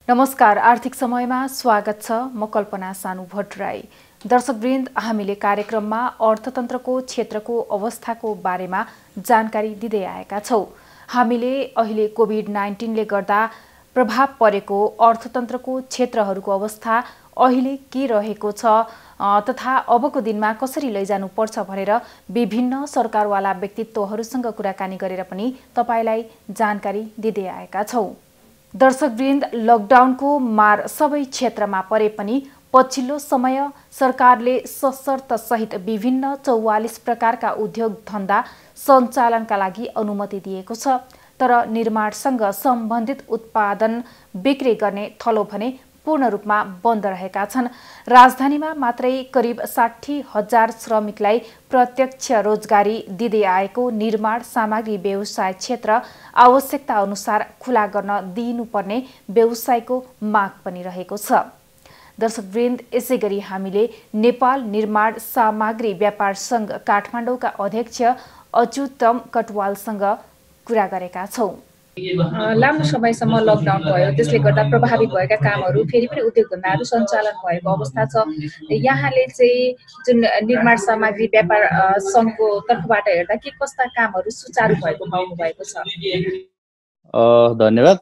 नमस्कार, आर्थिक समयमा स्वागत छ। म कल्पना सानु भट्टराई। दर्शकवृन्द, हामीले कार्यक्रममा अर्थतन्त्रको क्षेत्रको अवस्थाको बारेमा जानकारी दिँदै आएका छौं। हामीले अहिले कोभिड-19 ले गर्दा प्रभाव परेको अर्थतन्त्रको क्षेत्रहरूको अवस्था अहिले के रहेको छ तथा अबको दिनमा कसरी लैजानुपर्छ भनेर विभिन्न सरकारवाला व्यक्तित्वहरूसँग कुराकानी गरेर पनि तपाईलाई जानकारी दिँदै आएका छौं। दर्शकवृन्द, लकडाउनको मार सबै क्षेत्रमा परे पनि पछिल्लो समय सरकारले सशर्त सहित विभिन्न 44 प्रकारका उद्योग धन्दा सञ्चालनका लागि अनुमति दिएको छ। तर निर्माणसँग सम्बन्धित उत्पादन बिक्री गर्ने थलो भने पूर्ण रूपमा बन्द रहेका छन्। राजधानीमा मात्रै करिब 60,000 श्रमिकलाई प्रत्यक्ष रोजगारी दिँदै आएको निर्माण सामग्री व्यवसाय क्षेत्र आवश्यकता अनुसार खुला गर्न दिइनुपर्ने व्यवसायको माग पनि रहेको छ। दर्शकवृन्द, यसैगरी हामीले नेपाल निर्माण सामग्री व्यापार संघ काठमाडौँका अध्यक्ष अच्युतम कटवालसँग कुरा गरेका छौं। लामो समयसम्म लकडाउन भयो, त्यसले गर्दा प्रभावित भएका कामहरू फेरि पनि उद्योग धन्दाहरू सञ्चालन भएको अवस्था छ। यहाँले चाहिँ जुन निर्माण सामग्री व्यापार संघको तर्फबाट हेर्दा के कस्ता कामहरू सुचारू भएको पाउनु भएको छ? धन्यवाद।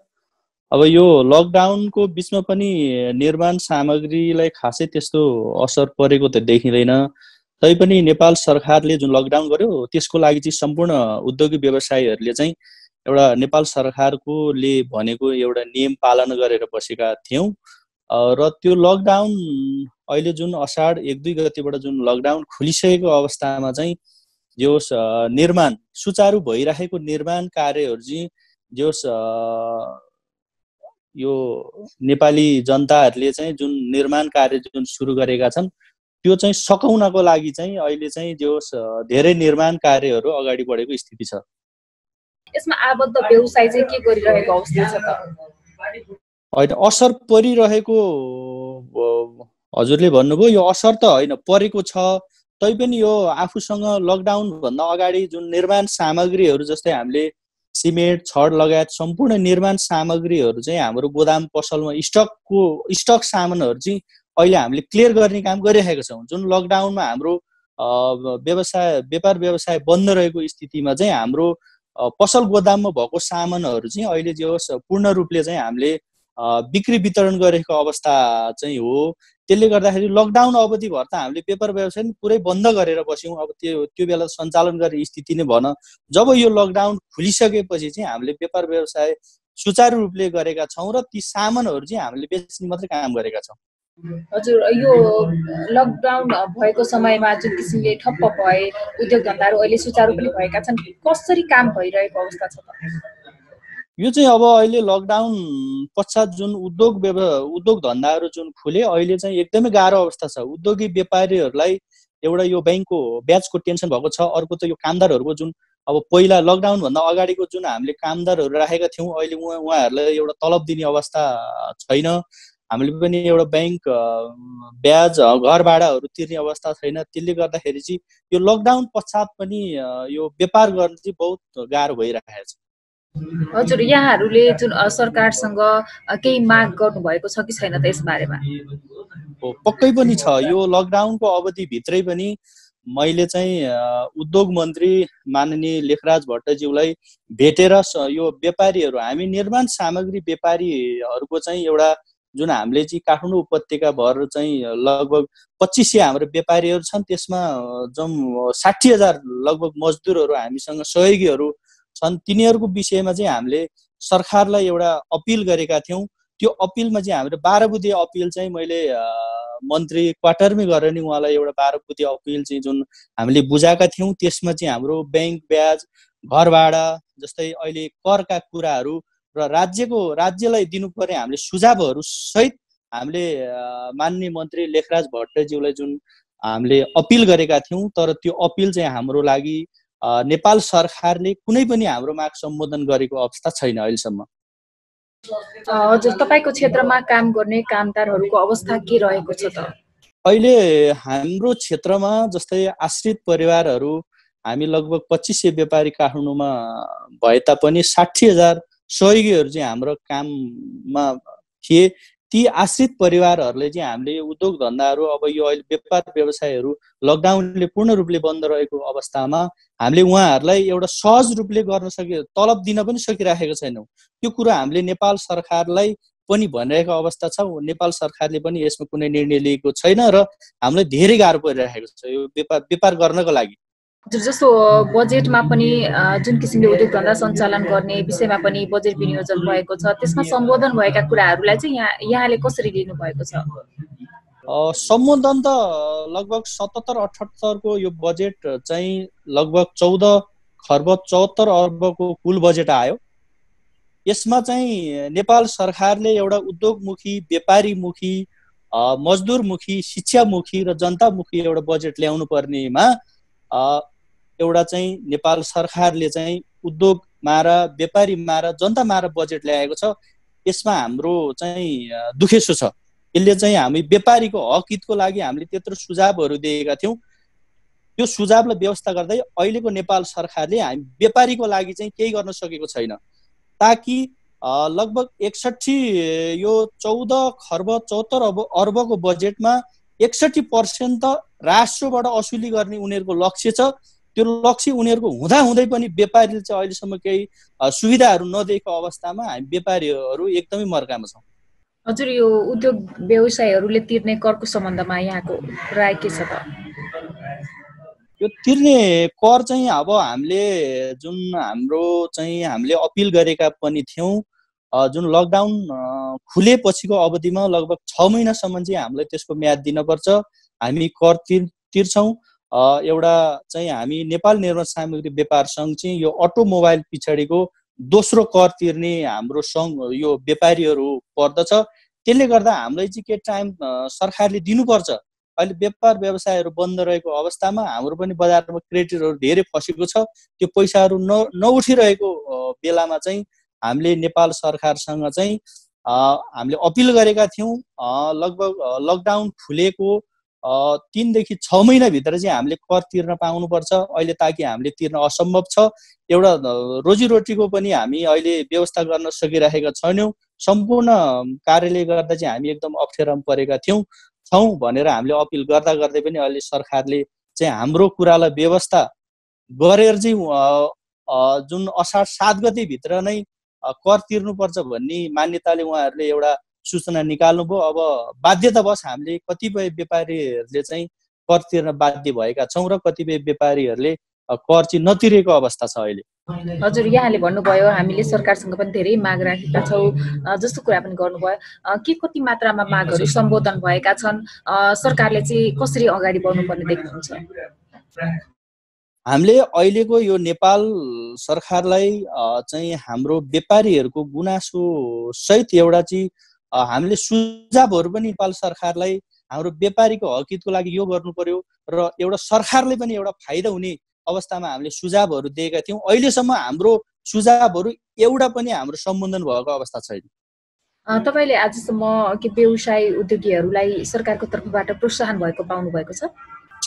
अब यो लकडाउनको बीचमा पनि निर्माण सामग्रीलाई खासै त्यस्तो असर परेको त देखिँदैन। तैपनि नेपाल सरकारले जुन लकडाउन गर्यो त्यसको लागि चाहिँ सम्पूर्ण उद्योगी व्यवसायीहरूले चाहिँ एउटा नेपाल सरकारकोले भनेको एउटा नियम पालन गरेर बसेका थियौँ। र त्यो लकडाउन अहिले जुन असाढ 1-2 गतेबाट जुन लकडाउन खुलिसकेको अवस्थामा चाहिँ जो निर्माण सुचारू भइरहेको निर्माण कार्यहरू चाहिँ जो यो नेपाली जनताहरूले चाहिँ जुन निर्माण कार्य जुन सुरु गरेका छन् त्यो चाहिँ सकाउनको लागि चाहिँ अहिले चाहिँ जो धेरै निर्माण कार्यहरू अगाडि बढेको स्थिति छ। यसमा आबद्ध व्यवसाय चाहिँ के गरिरहेको अवस्था छ त? होइन, असर परिरहेको हजुरले भन्नुभयो, यो असर त होइन परेको छ। तैपनि यो आफूसँग लकडाउन भन्दा अगाडि जुन निर्माण सामग्रीहरू जस्तै हामीले सिमेन्ट, छड लगायत सम्पूर्ण निर्माण सामग्रीहरू चाहिँ हाम्रो गोदाम पसलमा स्टक सामानहरू चाहिँ अहिले हामीले क्लियर गर्ने काम गरिरहेका छौँ। जुन लकडाउनमा हाम्रो व्यापार व्यवसाय बन्द रहेको स्थितिमा चाहिँ हाम्रो पसल गोदाममा भएको सामानहरू चाहिँ अहिले जो पूर्ण रूपले चाहिँ हामीले बिक्री वितरण गरेको अवस्था चाहिँ हो। त्यसले गर्दाखेरि लकडाउन अवधिभर त हामीले व्यापार व्यवसाय पुरै बन्द गरेर बस्यौँ। अब त्यो बेला सञ्चालन गर्ने स्थिति नै भन। जब यो लकडाउन खुलिसकेपछि चाहिँ हामीले व्यापार व्यवसाय सुचारू रूपले गरेका छौँ र ती सामानहरू चाहिँ हामीले बेच्ने मात्रै काम गरेका छौँ। हजुर, यो लकडाउन भएको समयमा जुन किसिमले ठप्प भए उद्योग धन्दाहरू अहिले सुचारू पनि भएका छन्, कसरी काम भइरहेको अवस्था छ त? यो चाहिँ अब अहिले लकडाउन पश्चात जुन उद्योग धन्दाहरू जुन खुले अहिले चाहिँ एकदमै गाह्रो अवस्था छ। उद्योगी व्यापारीहरूलाई एउटा यो बैंकको ब्याजको टेन्सन भएको छ। अर्को त यो कामदारहरूको जुन अब पहिला लकडाउन भन्दा अगाडिको जुन हामीले कामदारहरू राखेका थियौँ अहिले उहाँहरूलाई एउटा तलब दिने अवस्था छैन। हामीले पनि एउटा बैंक ब्याज घर भाडाहरू तिर्ने अवस्था छैन। त्यसले गर्दाखेरि चाहिँ यो लकडाउन पश्चात पनि यो व्यापार गर्न चाहिँ बहुत गाह्रो भइरहेको छ। हजुर, यहाँहरूले जुन सरकारसँग केही माग गर्नुभएको छ कि छैन त यस बारेमा? पक्कै पनि छ। यो लकडाउनको अवधिभित्रै पनि मैले चाहिँ उद्योग मन्त्री माननीय लेखराज भट्टज्यूलाई भेटेर यो व्यापारीहरू हामी निर्माण सामग्री व्यापारीहरूको चाहिँ एउटा जुन हामीले चाहिँ काठमाडौँ उपत्यका भर चाहिँ लगभग 2500 हाम्रो व्यापारीहरू छन्। त्यसमा जम 60,000 लगभग मजदुरहरू हामीसँग सहयोगीहरू छन्। तिनीहरूको विषयमा चाहिँ हामीले सरकारलाई एउटा अपिल गरेका थियौँ। त्यो अपिलमा चाहिँ हाम्रो 12 बुँदे अपिल चाहिँ मैले मन्त्री क्वार्टरमै गरेर नि उहाँलाई एउटा 12 बुँदे अपिल चाहिँ जुन हामीले बुझाएका थियौँ त्यसमा चाहिँ हाम्रो बैंक ब्याज, घर भाडा जस्तै अहिले करका कुराहरू र राज्यलाई दिनुपर्ने हामीले सुझावहरू सहित हामीले माननीय मन्त्री लेखराज भट्टज्यूलाई जुन हामीले अपिल गरेका थियौँ। तर त्यो अपिल चाहिँ हाम्रो लागि नेपाल सरकारले कुनै पनि हाम्रो माग सम्बोधन गरेको अवस्था छैन अहिलेसम्म। हजुर, तपाईको क्षेत्रमा काम गर्ने कामदारहरूको अवस्था के रहेको छ त? अहिले हाम्रो क्षेत्रमा जस्तै आश्रित परिवारहरू हामी लगभग 2500 व्यापारी काठमाडौँमा भए तापनि 60,000 सहयोगीहरू चाहिँ हाम्रो काममा थिए ती आश्रित परिवारहरूले चाहिँ हामीले उद्योग धन्दाहरू अब यो अहिले व्यापार व्यवसायहरू लकडाउनले पूर्ण रूपले बन्द रहेको अवस्थामा हामीले उहाँहरूलाई एउटा सहज रूपले गर्न तलब दिन पनि सकिराखेको छैनौँ। त्यो कुरा हामीले नेपाल सरकारलाई पनि भनिरहेको अवस्था छ। नेपाल सरकारले पनि यसमा कुनै निर्णय लिएको छैन र हामीलाई धेरै गाह्रो परिरहेको छ यो व्यापार गर्नको लागि। जस्तो बजेटमा पनि जुन किसिमले उद्योग धन्दा सञ्चालन गर्ने विषयमा पनि बजेट विनियोजन भएको छ, त्यसमा सम्बोधन भएका कुराहरूलाई चाहिँ यहाँले कसरी लिनु भएको छ? सम्बोधन त लगभग 77-78 को यो बजेट चाहिँ लगभग 14 खर्ब 74 अर्बको कुल बजेट आयो। यसमा चाहिँ नेपाल सरकारले एउटा उद्योगमुखी, व्यापारीमुखी, मजदुरमुखी, शिक्षामुखी र जनतामुखी एउटा बजेट ल्याउनु पर्नेमा एउटा चाहिँ नेपाल सरकारले चाहिँ उद्योगमा र व्यापारीमा र जनतामा र बजेट ल्याएको छ। यसमा हाम्रो चाहिँ दुखेसो छ। यसले चाहिँ हामी व्यापारीको हक हितको लागि हामीले त्यत्रो सुझावहरू दिएका थियौँ। त्यो सुझावलाई व्यवस्था गर्दै अहिलेको नेपाल सरकारले हामी व्यापारीको लागि चाहिँ केही गर्न सकेको छैन। ताकि लगभग 61 यो 14 खर्ब 74 अर्बको बजेटमा 61% त राष्ट्रबाट असुली गर्ने उनीहरूको लक्ष्य छ। त्यो लक्ष्य उनीहरूको हुँदाहुँदै पनि व्यापारीले चाहिँ अहिलेसम्म केही सुविधाहरू नदिएको अवस्थामा हामी व्यापारीहरू एकदमै मर्कामा छौँ। हजुर, यो उद्योग व्यवसायहरूले तिर्ने करको सम्बन्धमा यहाँको राय के छ त? यो तिर्ने कर चाहिँ अब हामीले हामीले अपिल गरेका पनि थियौँ। जुन लकडाउन खुलेपछिको अवधिमा लगभग 6 महिनासम्म चाहिँ हामीलाई त्यसको म्याद दिनुपर्छ। हामी कर तिर्छौँ। एउटा चाहिँ हामी नेपाल निर्माण सामग्री व्यापार सङ्घ चाहिँ यो अटोमोबाइल पछाडिको दोस्रो कर तिर्ने हाम्रो सङ्घ यो व्यापारीहरू पर्दछ। त्यसले गर्दा हामीलाई चाहिँ के टाइम सरकारले दिनुपर्छ। अहिले व्यापार व्यवसायहरू बन्द रहेको अवस्थामा हाम्रो पनि बजारमा क्रेडिटहरू धेरै फसेको छ। त्यो पैसाहरू नउठिरहेको बेलामा चाहिँ हामीले नेपाल सरकारसँग चाहिँ हामीले अपिल गरेका थियौँ। लगभग लकडाउन खुलेको 3 देखि 6 महिनाभित्र चाहिँ हामीले कर तिर्न पाउनुपर्छ। अहिले ताकि हामीले तिर्न असम्भव छ। एउटा रोजीरोटीको पनि हामी अहिले व्यवस्था गर्न सकिरहेका छैनौँ। सम्पूर्ण कार्यले गर्दा चाहिँ हामी एकदम अप्ठ्यारोमा परेका छौँ भनेर हामीले अपिल गर्दा गर्दै पनि अहिले सरकारले चाहिँ हाम्रो कुरालाई व्यवस्था गरेर चाहिँ जुन असार 7 गतेभित्र नै कर तिर्नुपर्छ भन्ने मान्यताले उहाँहरूले एउटा सूचना निकाल्नुभयो। अब बाध्यतावश हामीले कतिपय व्यापारीहरूले चाहिँ कर तिर्न बाध्य भएका छौँ र कतिपय व्यापारीहरूले कर चाहिँ नतिरेको अवस्था छ अहिले। हजुर, यहाँले भन्नुभयो हामीले सरकारसँग पनि धेरै माग राखेका छौँ जस्तो कुरा पनि गर्नुभयो। के कति मात्रामा मागहरू सम्बोधन भएका छन्? सरकारले चाहिँ कसरी अगाडि बढ्नुपर्ने देख्नुहुन्छ? हामीले अहिलेको यो नेपाल सरकारलाई चाहिँ हाम्रो व्यापारीहरूको गुनासो सहित एउटा चाहिँ हामीले सुझावहरू पनि नेपाल सरकारलाई हाम्रो व्यापारीको हक हितको लागि यो गर्नु पर्यो र एउटा सरकारले पनि एउटा फाइदा हुने अवस्थामा हामीले सुझावहरू दिएका थियौँ। अहिलेसम्म हाम्रो सुझावहरू एउटा पनि हाम्रो सम्बोधन भएको अवस्था छैन। तपाईँले आजसम्म के व्यवसाय उद्योगीहरूलाई सरकारको तर्फबाट प्रोत्साहन भएको पाउनु भएको छ?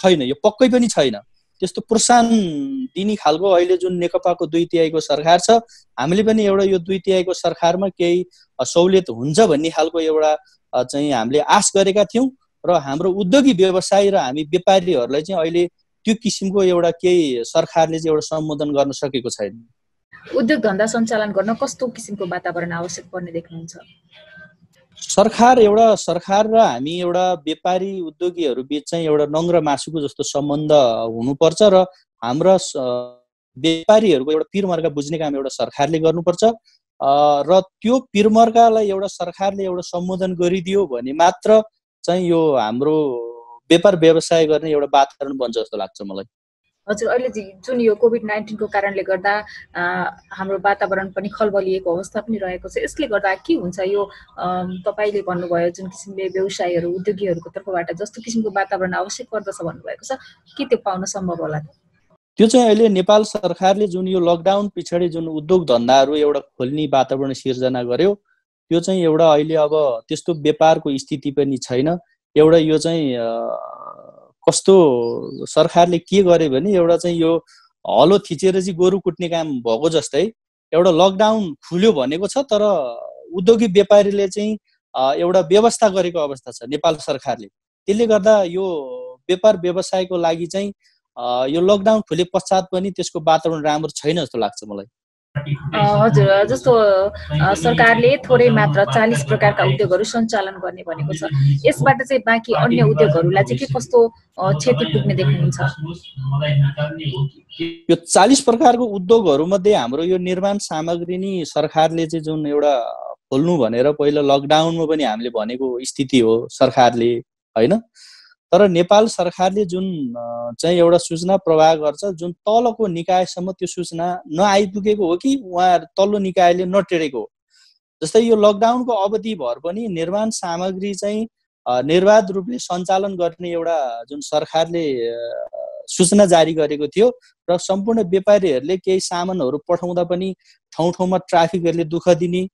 छैन, यो पक्कै पनि छैन। त्यस्तो प्रोत्साहन दिने खालको अहिले जुन नेकपाको 2/3 सरकार छ, हामीले पनि एउटा यो 2/3 सरकारमा केही सहुलियत हुन्छ भन्ने खालको एउटा चाहिँ हामीले आश गरेका थियौँ र हाम्रो उद्योगी व्यवसाय र हामी व्यापारीहरूलाई चाहिँ अहिले त्यो किसिमको एउटा केही सरकारले चाहिँ एउटा सम्बोधन गर्न सकेको छैन। उद्योग धन्दा सञ्चालन गर्न कस्तो किसिमको वातावरण आवश्यक पर्ने देख्नुहुन्छ? सरकार र हामी एउटा व्यापारी उद्योगीहरू बीच चाहिँ एउटा नङ्ग्र मासुको जस्तो सम्बन्ध हुनुपर्छ र हाम्रा व्यापारीहरूको एउटा पिरमर्का बुझ्ने काम एउटा सरकारले गर्नुपर्छ र त्यो पिरमर्कालाई एउटा सरकारले एउटा सम्बोधन गरिदियो भने मात्र चाहिँ यो हाम्रो व्यापार व्यवसाय गर्ने एउटा वातावरण बन्छ जस्तो लाग्छ मलाई। हजुर, अहिले जुन यो कोभिड-19 को कारणले गर्दा हाम्रो वातावरण पनि खलबलिएको अवस्था पनि रहेको छ। यसले गर्दा के हुन्छ? यो तपाईँले भन्नुभयो जुन किसिमले व्यवसायहरू उद्योगीहरूको तर्फबाट जस्तो किसिमको वातावरण आवश्यक पर्दछ भन्नुभएको छ, के त्यो पाउन सम्भव होला? त्यो चाहिँ अहिले नेपाल सरकारले जुन यो लकडाउन पछाडि जुन उद्योग धन्दाहरू एउटा खोल्ने वातावरण सिर्जना गर्यो, त्यो चाहिँ एउटा अहिले अब त्यस्तो व्यापारको स्थिति पनि छैन। एउटा यो चाहिँ कस्तो सरकारले के गर्यो भने एउटा चाहिँ यो हलो थिचेर चाहिँ गोरु कुट्ने काम भएको जस्तै एउटा लकडाउन खुल्यो भनेको छ, तर उद्योगी व्यापारीले चाहिँ एउटा व्यवस्था गरेको अवस्था छ नेपाल सरकारले। त्यसले गर्दा यो व्यापार व्यवसायको लागि चाहिँ यो लकडाउन खुले पश्चात पनि त्यसको वातावरण राम्रो छैन जस्तो लाग्छ मलाई। हजुर, जस्तो सरकारले थोरै मात्र 40 प्रकारका उद्योगहरू सञ्चालन गर्ने भनेको छ, यसबाट चाहिँ बाँकी अन्य उद्योगहरूलाई चाहिँ के कस्तो क्षति पुग्ने देख्नुहुन्छ? यो 40 प्रकारको उद्योगहरूमध्ये हाम्रो यो निर्माण सामग्री नि सरकारले चाहिँ जुन एउटा खोल्नु भनेर पहिला लकडाउनमा पनि हामीले भनेको स्थिति हो सरकारले, होइन? तर नेपाल सरकारले जुन चाहिँ एउटा सूचना प्रवाह गर्छ, जुन तलको निकायसम्म त्यो सूचना नआइपुगेको हो कि उहाँहरू तल्लो निकायले नटेरेको हो। जस्तै यो लकडाउनको अवधिभर पनि निर्माण सामग्री चाहिँ निर्बाध रूपले सञ्चालन गर्ने एउटा जुन सरकारले सूचना जारी गरेको थियो र सम्पूर्ण व्यापारीहरूले केही सामानहरू पठाउँदा पनि ठाउँ ठाउँमा ट्राफिकहरूले दुःख दिने,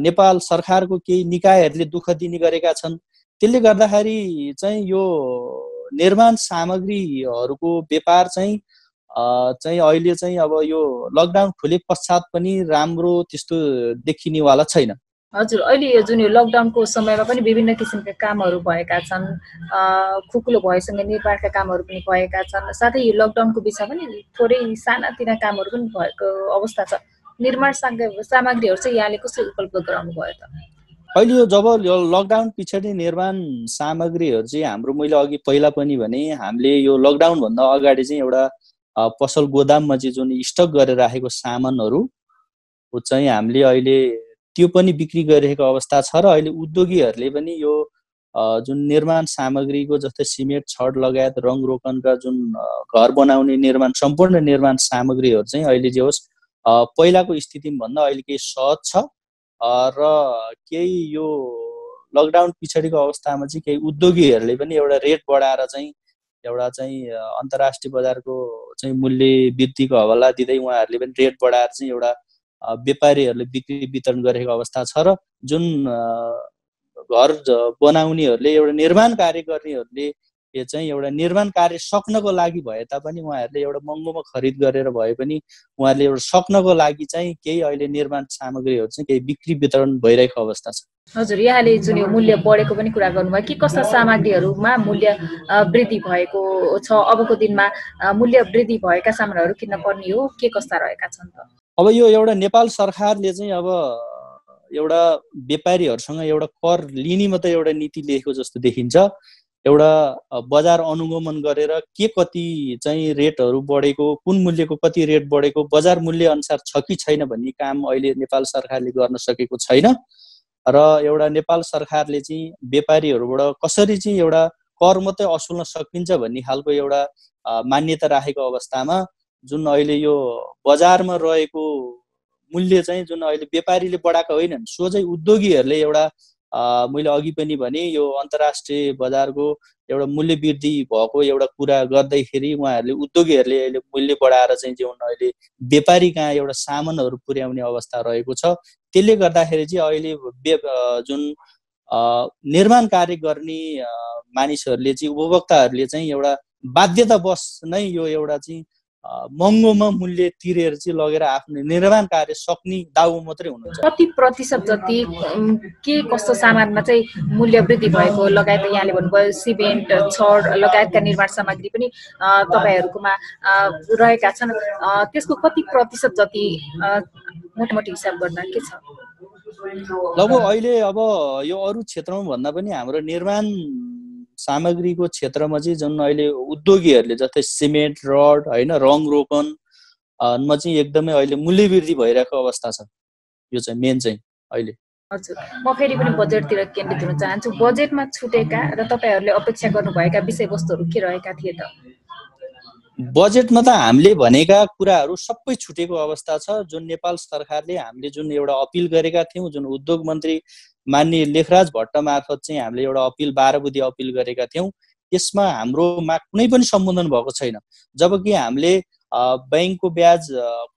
नेपाल सरकारको केही निकायहरूले दुःख दिने गरेका छन्। त्यसले गर्दाखेरि चाहिँ यो निर्माण सामग्रीहरूको व्यापार चाहिँ अहिले चाहिँ अब यो लकडाउन खुले पश्चात पनि राम्रो त्यस्तो देखिनेवाला छैन। हजुर, अहिले यो जुन यो लकडाउनको समयमा पनि विभिन्न किसिमका कामहरू भएका छन्, खुकुलो भएसँगै निर्माणका कामहरू पनि भएका छन्, साथै यो लकडाउनको बिचमा पनि थोरै सानातिना कामहरू पनि भएको अवस्था छ। निर्माण सामग्रीहरू चाहिँ यहाँले कसरी उपलब्ध गराउनु भयो त? अहिले यो जब लकडाउन पछाडि निर्माण सामग्रीहरू चाहिँ हाम्रो, मैले अघि पहिला पनि भने, हामीले यो लकडाउनभन्दा अगाडि चाहिँ एउटा पसल गोदाममा चाहिँ जुन स्टक गरेर राखेको सामानहरू चाहिँ हामीले अहिले त्यो पनि बिक्री गरिरहेको अवस्था छ। र अहिले उद्योगीहरूले पनि यो जुन निर्माण सामग्रीको जस्तै सिमेन्ट, छड लगायत रङ रोकनका जुन घर बनाउने निर्माण सम्पूर्ण निर्माण सामग्रीहरू चाहिँ अहिले जे होस् पहिलाको स्थितिमा भन्दा अहिले केही सहज छ। र केही यो लकडाउन पछाडिको अवस्थामा चाहिँ केही उद्योगीहरूले पनि एउटा रेट बढाएर चाहिँ एउटा चाहिँ अन्तर्राष्ट्रिय बजारको चाहिँ मूल्य वृद्धिको हवाला दिँदै उहाँहरूले पनि रेट बढाएर चाहिँ एउटा व्यापारीहरूले बिक्री वितरण गरेको अवस्था छ। र जुन घर बनाउनेहरूले, एउटा निर्माण कार्य गर्नेहरूले यो चाहिँ एउटा निर्माण कार्य सक्नको लागि भए तापनि उहाँहरूले एउटा महँगोमा खरिद गरेर भए पनि उहाँहरूले एउटा सक्नको लागि चाहिँ केही अहिले निर्माण सामग्रीहरू चाहिँ केही बिक्री वितरण भइरहेको अवस्था छ। हजुर, यहाँले जुन यो मूल्य बढेको पनि कुरा गर्नुभयो, के कस्ता सामग्रीहरूमा मूल्य वृद्धि भएको छ? अबको दिनमा मूल्य वृद्धि भएका सामानहरू किन्न पर्ने हो, के कस्ता रहेका छन् त? अब यो एउटा नेपाल सरकारले चाहिँ अब एउटा व्यापारीहरूसँग एउटा कर लिने मात्रै एउटा नीति लिएको जस्तो देखिन्छ। एउटा बजार अनुगमन गरेर के कति चाहिँ रेटहरू बढेको, कुन मूल्यको कति रेट बढेको, बजार मूल्य अनुसार छ कि छैन भन्ने काम अहिले नेपाल सरकारले गर्न सकेको छैन। र एउटा नेपाल सरकारले चाहिँ व्यापारीहरूबाट कसरी चाहिँ एउटा कर मात्रै असुल्न सकिन्छ भन्ने खालको एउटा मान्यता राखेको अवस्थामा जुन अहिले यो बजारमा रहेको मूल्य चाहिँ जुन अहिले व्यापारीले बढाएको होइनन्, सोझै उद्योगीहरूले एउटा मैले अघि पनि भने यो अन्तर्राष्ट्रिय बजारको एउटा मूल्य वृद्धि भएको एउटा कुरा गर्दैखेरि उहाँहरूले, उद्योगीहरूले अहिले मूल्य बढाएर चाहिँ जुन अहिले व्यापारी कहाँ एउटा सामानहरू पुर्याउने अवस्था रहेको छ। त्यसले गर्दाखेरि चाहिँ अहिले जुन निर्माण कार्य गर्ने मानिसहरूले चाहिँ, उपभोक्ताहरूले चाहिँ एउटा बाध्यतावश नै यो एउटा चाहिँ महँगोमा मूल्य तिरेर चाहिँ लगेर आफ्नो निर्माण कार्य सक्ने दाउ मात्रै हुनुहुन्छ। कति प्रतिशत जति के कस्तो सामानमा चाहिँ मूल्य वृद्धि भएको लगायत यहाँले भन्नुभयो सिमेन्ट, छड लगायतका निर्माण सामग्री पनि तपाईँहरूकोमा रहेका छन्, त्यसको कति प्रतिशत जति मोटामोटी हिसाब गर्दा के छ? लगभग अहिले अब यो अरू क्षेत्रमा भन्दा पनि हाम्रो निर्माण सामग्रीको क्षेत्रमा चाहिँ जुन अहिले उद्योगीहरूले जस्तै सिमेन्ट, रड, होइन, रङ रोकन मा चाहिँ एकदमै अहिले मूल्य वृद्धि भइरहेको अवस्था छ। यो चाहिँ मेन चाहिँ अहिले। हजुर, म फेरि पनि बजेटतिर केन्द्रित हुन चाहन्छु। बजेटमा छुटेका र तपाईँहरूले अपेक्षा गर्नुभएका विषयवस्तुहरू के रहेका थिए त? बजेटमा त हामीले भनेका कुराहरू सबै छुटेको अवस्था छ। जुन नेपाल सरकारले हामीले जुन एउटा अपिल गरेका थियौँ, जुन उद्योग मन्त्री माननीय लेखराज भट्ट मार्फत चाहिँ हामीले एउटा अपिल 12 बुँदे अपिल गरेका थियौँ, त्यसमा हाम्रोमा कुनै पनि सम्बोधन भएको छैन। जबकि हामीले बैंकको ब्याज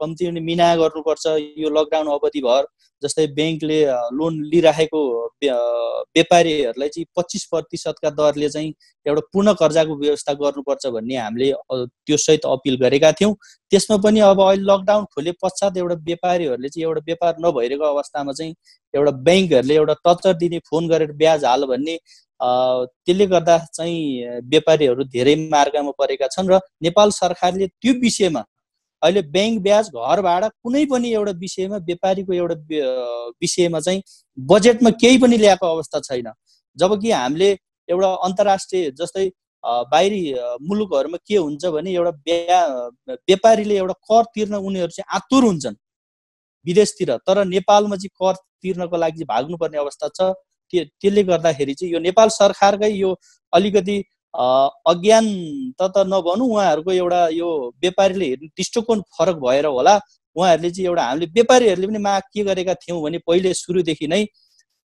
कम्ती हुने मिना गर्नुपर्छ यो लकडाउन अवधिभर। जस्तै बैंकले लोन लिइराखेको व्यापारीहरूलाई चाहिँ 25% दरले चाहिँ एउटा पूर्ण कर्जाको व्यवस्था गर्नुपर्छ भन्ने हामीले त्यो सहित अपिल गरेका थियौँ। त्यसमा पनि अब अहिले लकडाउन खोले पश्चात एउटा व्यापारीहरूले चाहिँ एउटा व्यापार नभइरहेको अवस्थामा चाहिँ एउटा बैंकहरूले एउटा टचर दिने फोन गरेर ब्याज हाल भन्ने, त्यसले गर्दा चाहिँ व्यापारीहरू धेरै मार्गमा परेका छन्। र नेपाल सरकारले त्यो विषयमा अहिले बैंक ब्याज, घर भाडा कुनै पनि एउटा विषयमा व्यापारीको एउटा विषयमा चाहिँ बजेटमा केही पनि ल्याएको अवस्था छैन। जबकि हामीले एउटा अन्तर्राष्ट्रिय जस्तै बाहिरी मुलुकहरूमा के हुन्छ भने एउटा व्यापारीले एउटा कर तिर्न उनीहरू चाहिँ आतुर हुन्छन् विदेशतिर, तर नेपालमा चाहिँ कर तिर्नको लागि भाग्नुपर्ने अवस्था छ। त्यसले गर्दाखेरि चाहिँ यो नेपाल सरकारकै यो अलिकति अज्ञान त नभनौँ, उहाँहरूको एउटा यो व्यापारीले हेर्ने दृष्टिकोण फरक भएर होला। उहाँहरूले चाहिँ एउटा हामीले व्यापारीहरूले पनि माग के गरेका थियौँ भने पहिले सुरुदेखि नै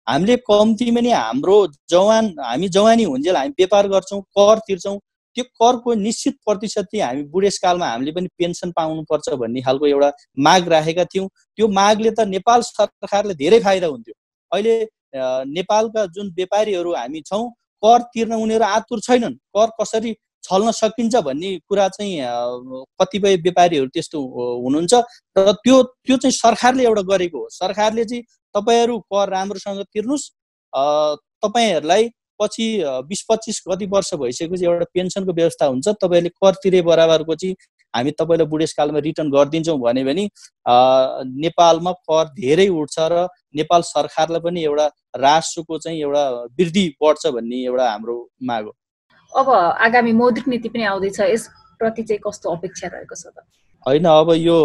हामीले कम्तीमा नि हामी जवानी हुन्जेल हामी व्यापार गर्छौँ, कर तिर्छौँ, त्यो करको निश्चित प्रतिशत चाहिँ हामी बुढेसकालमा हामीले पनि पेन्सन पाउनुपर्छ भन्ने खालको एउटा माग राखेका थियौँ। त्यो मागले त नेपाल सरकारले धेरै फाइदा हुन्थ्यो। अहिले नेपालका जुन व्यापारीहरू हामी छौँ, कर तिर्न उनीहरू आतुर छैनन्। कर कसरी छल्न सकिन्छ भन्ने कुरा चाहिँ कतिपय व्यापारीहरू त्यस्तो हुनुहुन्छ। र त्यो चाहिँ सरकारले एउटा गरेको हो। सरकारले चाहिँ तपाईहरू कर राम्रोसँग तिर्नुस्, तपाईहरूलाई पछि 20-25 कति वर्ष भइसकेपछि एउटा पेन्सनको व्यवस्था हुन्छ, तपाईँहरूले कर तिरे बराबरको चाहिँ हामी तपाईँलाई बुढेसकालमा रिटर्न गरिदिन्छौँ भने नेपालमा कर धेरै उठ्छ र नेपाल सरकारलाई पनि एउटा राजस्वको चाहिँ एउटा वृद्धि बढ्छ भन्ने एउटा हाम्रो माग हो। अब आगामी मौद्रिक नीति पनि आउँदैछ, यसप्रति चाहिँ कस्तो अपेक्षा रहेको छ त? होइन, अब यो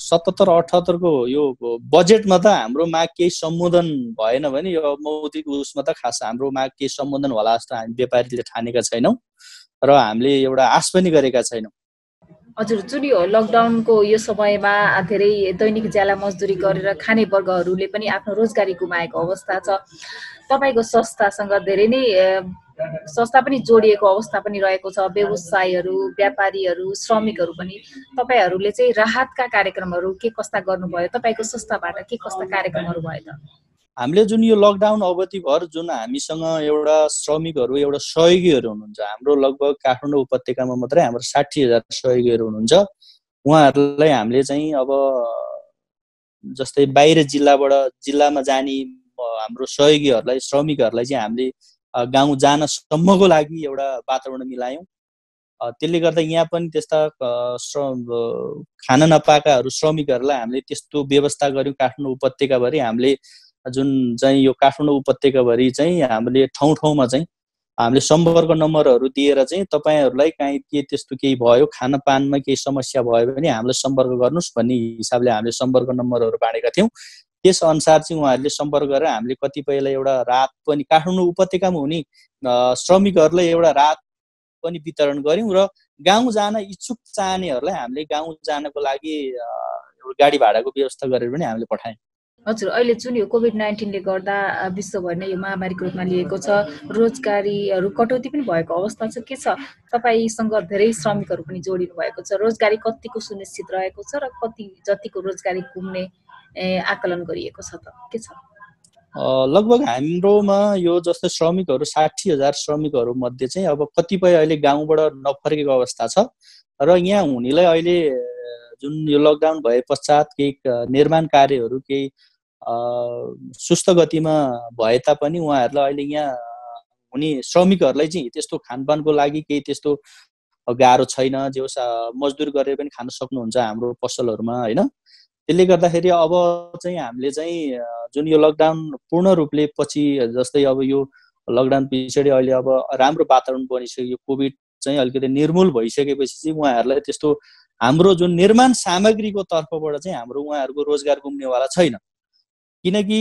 77-78 को यो बजेटमा त हाम्रो माग केही सम्बोधन भएन भने यो मौद्रिक उसमा त खास हाम्रो माग केही सम्बोधन होला जस्तो हामी व्यापारीले ठानेका छैनौँ र हामीले एउटा आश पनि गरेका छैनौँ। हजुर, जुन यो लकडाउनको यो समयमा धेरै दैनिक ज्याला मजदुरी गरेर खाने वर्गहरूले पनि आफ्नो रोजगारी गुमाएको अवस्था छ। तपाईँको संस्थासँग धेरै नै संस्था पनि जोडिएको अवस्था पनि रहेको छ। व्यवसायीहरू, व्यापारीहरू, श्रमिकहरू पनि। तपाईँहरूले चाहिँ राहतका कार्यक्रमहरू के कस्ता गर्नुभयो? तपाईँको संस्थाबाट के कस्ता कार्यक्रमहरू भयो त? हामीले जुन यो लकडाउन अवधिभर जुन हामीसँग एउटा श्रमिकहरू, एउटा सहयोगीहरू हुनुहुन्छ, हाम्रो लगभग काठमाडौँ उपत्यकामा मात्रै हाम्रो 60,000 सहयोगीहरू हुनुहुन्छ। उहाँहरूलाई हामीले चाहिँ अब जस्तै बाहिर जिल्लामा जाने हाम्रो सहयोगीहरूलाई, श्रमिकहरूलाई चाहिँ हामीले गाउँ जानसम्मको लागि एउटा वातावरण मिलायौँ। त्यसले गर्दा यहाँ पनि त्यस्ता खान नपाएकाहरू श्रमिकहरूलाई हामीले त्यस्तो व्यवस्था गऱ्यौँ। काठमाडौँ उपत्यकाभरि हामीले जुन चाहिँ यो काठमाडौँ उपत्यकाभरि चाहिँ हामीले ठाउँमा चाहिँ हामीले सम्पर्क नम्बरहरू दिएर चाहिँ तपाईँहरूलाई काहीँ के त्यस्तो केही भयो, खानपानमा केही समस्या भयो भने हामीलाई सम्पर्क गर्नुहोस् भन्ने हिसाबले हामीले सम्पर्क नम्बरहरू बाँडेका थियौँ। त्यसअनुसार चाहिँ उहाँहरूले सम्पर्क गरेर हामीले कतिपयलाई एउटा राहत पनि, काठमाडौँ उपत्यकामा हुने श्रमिकहरूलाई एउटा राहत पनि वितरण गऱ्यौँ र गाउँ जान इच्छुक चाहनेहरूलाई हामीले गाउँ जानको लागि एउटा गाडी भाडाको व्यवस्था गरेर पनि हामीले पठायौँ। हजुर, अहिले जुन यो कोभिड-19ले गर्दा विश्वभर नै यो महामारीको रूपमा लिएको छ, रोजगारीहरू कटौती पनि भएको अवस्था छ। के छ, तपाईँसँग धेरै श्रमिकहरू पनि जोडिनु भएको छ, रोजगारी कतिको सुनिश्चित रहेको छ र कति जतिको रोजगारी पुग्ने आकलन गरिएको छ त? के छ? लगभग हाम्रोमा यो जस्तै श्रमिकहरू 60,000 श्रमिकहरू मध्ये चाहिँ अब कतिपय अहिले गाउँबाट नफर्केको अवस्था छ र यहाँ हुनेलाई अहिले जुन यो लकडाउन भए पश्चात केही निर्माण कार्यहरू केही सुस्त गतिमा भए तापनि उहाँहरूलाई अहिले यहाँ हुने श्रमिकहरूलाई चाहिँ त्यस्तो खानपानको लागि केही त्यस्तो गाह्रो छैन। जे होस् मजदुर गरेर पनि खान सक्नुहुन्छ हाम्रो पसलहरूमा, होइन? त्यसले गर्दाखेरि अब चाहिँ हामीले चाहिँ जुन यो लकडाउन पूर्ण रूपले पछि जस्तै अब यो लकडाउन पछाडि अहिले अब राम्रो वातावरण बनिसक्यो, कोभिड चाहिँ अलिकति निर्मूल भइसकेपछि चाहिँ उहाँहरूलाई त्यस्तो हाम्रो जुन निर्माण सामग्रीको तर्फबाट चाहिँ हाम्रो उहाँहरूको रोजगार गुम्नेवाला छैन। किनकि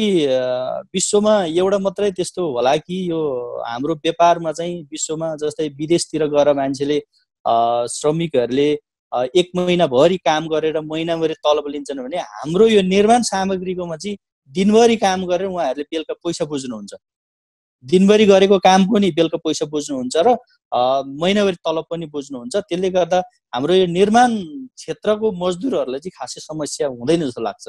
विश्वमा एउटा मात्रै त्यस्तो होला कि यो हाम्रो व्यापारमा चाहिँ विश्वमा जस्तै विदेशतिर गएर मान्छेले श्रमिकहरूले 1 महिनाभरि काम गरेर महिनाभरि तलब लिन्छन् भने हाम्रो यो निर्माण सामग्रीकोमा चाहिँ दिनभरि काम गरेर उहाँहरूले बेलुका पैसा बुझ्नुहुन्छ। दिनभरि गरेको काम पनि बेलुका पैसा बुझ्नुहुन्छ र महिनावारी तलब पनि बुझ्नुहुन्छ। त्यसले गर्दा हाम्रो यो निर्माण क्षेत्रको मजदुरहरूलाई चाहिँ खासै समस्या हुँदैन जस्तो लाग्छ।